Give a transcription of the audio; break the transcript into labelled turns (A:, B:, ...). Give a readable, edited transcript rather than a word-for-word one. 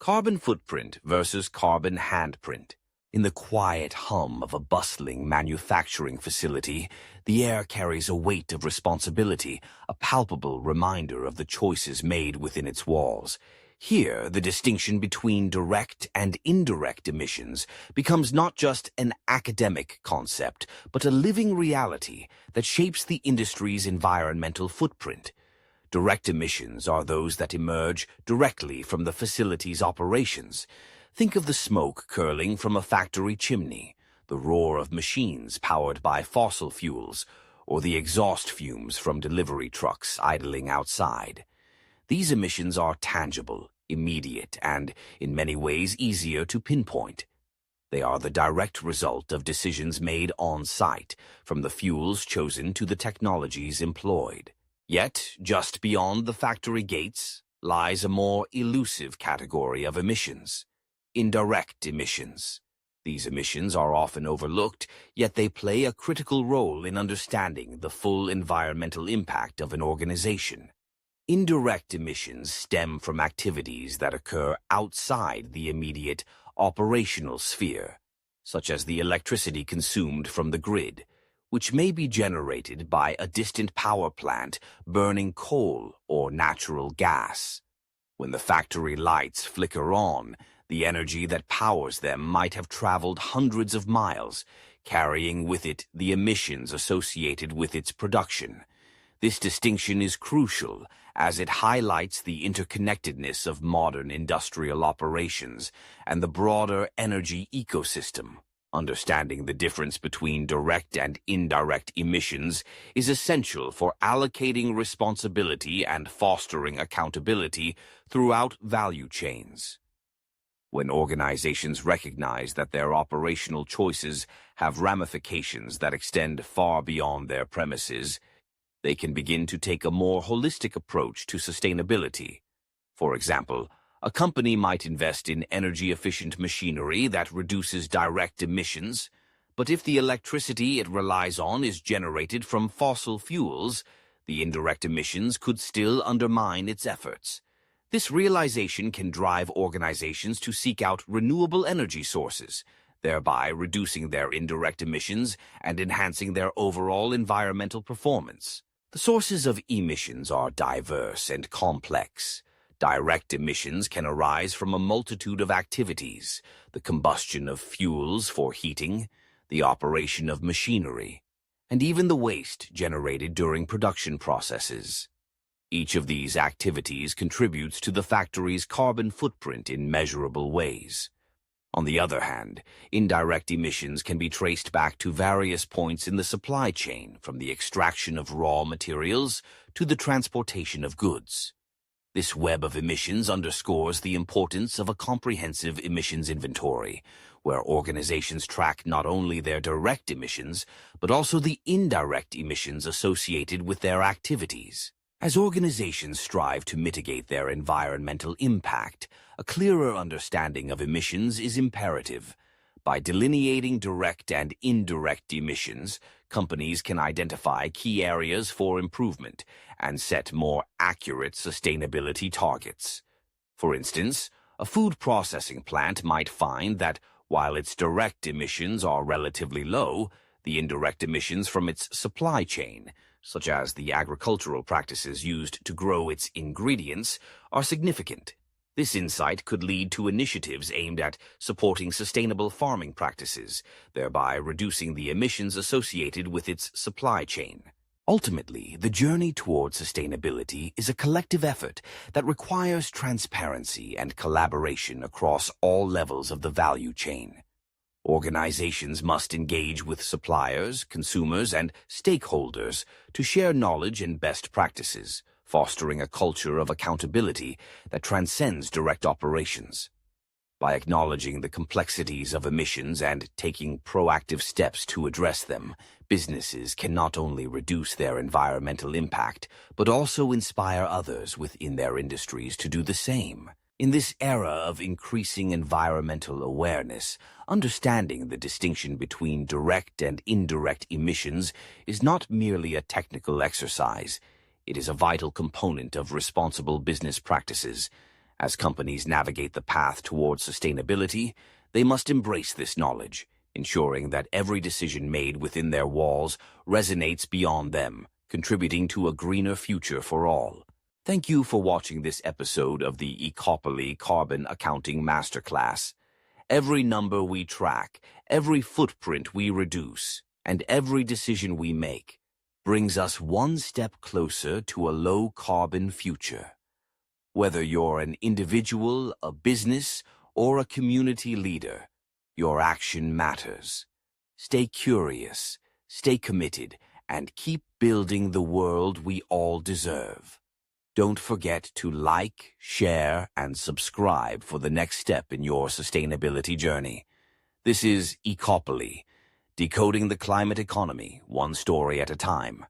A: Carbon footprint versus carbon handprint. In the quiet hum of a bustling manufacturing facility, the air carries a weight of responsibility, a palpable reminder of the choices made within its walls. Here, the distinction between direct and indirect emissions becomes not just an academic concept, but a living reality that shapes the industry's environmental footprint. Direct emissions are those that emerge directly from the facility's operations. Think of the smoke curling from a factory chimney, the roar of machines powered by fossil fuels, or the exhaust fumes from delivery trucks idling outside. These emissions are tangible, immediate, and, in many ways, easier to pinpoint. They are the direct result of decisions made on-site, from the fuels chosen to the technologies employed. Yet, just beyond the factory gates lies a more elusive category of emissions: indirect emissions. These emissions are often overlooked, yet they play a critical role in understanding the full environmental impact of an organization. Indirect emissions stem from activities that occur outside the immediate operational sphere, such as the electricity consumed from the grid, which may be generated by a distant power plant burning coal or natural gas. When the factory lights flicker on, the energy that powers them might have traveled hundreds of miles, carrying with it the emissions associated with its production. This distinction is crucial as it highlights the interconnectedness of modern industrial operations and the broader energy ecosystem. Understanding the difference between direct and indirect emissions is essential for allocating responsibility and fostering accountability throughout value chains. When organizations recognize that their operational choices have ramifications that extend far beyond their premises, they can begin to take a more holistic approach to sustainability. For example, a company might invest in energy-efficient machinery that reduces direct emissions, but if the electricity it relies on is generated from fossil fuels, the indirect emissions could still undermine its efforts. This realization can drive organizations to seek out renewable energy sources, thereby reducing their indirect emissions and enhancing their overall environmental performance. The sources of emissions are diverse and complex. Direct emissions can arise from a multitude of activities: the combustion of fuels for heating, the operation of machinery, and even the waste generated during production processes. Each of these activities contributes to the factory's carbon footprint in measurable ways. On the other hand, indirect emissions can be traced back to various points in the supply chain, from the extraction of raw materials to the transportation of goods. This web of emissions underscores the importance of a comprehensive emissions inventory, where organizations track not only their direct emissions, but also the indirect emissions associated with their activities. As organizations strive to mitigate their environmental impact, a clearer understanding of emissions is imperative. By delineating direct and indirect emissions, companies can identify key areas for improvement and set more accurate sustainability targets. For instance, a food processing plant might find that while its direct emissions are relatively low, the indirect emissions from its supply chain, such as the agricultural practices used to grow its ingredients, are significant. This insight could lead to initiatives aimed at supporting sustainable farming practices, thereby reducing the emissions associated with its supply chain. Ultimately, the journey toward sustainability is a collective effort that requires transparency and collaboration across all levels of the value chain. Organizations must engage with suppliers, consumers, and stakeholders to share knowledge and best practices, fostering a culture of accountability that transcends direct operations. By acknowledging the complexities of emissions and taking proactive steps to address them, businesses can not only reduce their environmental impact, but also inspire others within their industries to do the same. In this era of increasing environmental awareness, understanding the distinction between direct and indirect emissions is not merely a technical exercise. It is a vital component of responsible business practices. As companies navigate the path towards sustainability, they must embrace this knowledge, ensuring that every decision made within their walls resonates beyond them, contributing to a greener future for all. Thank you for watching this episode of the Ecopoly Carbon Accounting Masterclass. Every number we track, every footprint we reduce, and every decision we make brings us one step closer to a low-carbon future. Whether you're an individual, a business, or a community leader, your action matters. Stay curious, stay committed, and keep building the world we all deserve. Don't forget to like, share, and subscribe for the next step in your sustainability journey. This is Ecopoly, decoding the climate economy, one story at a time.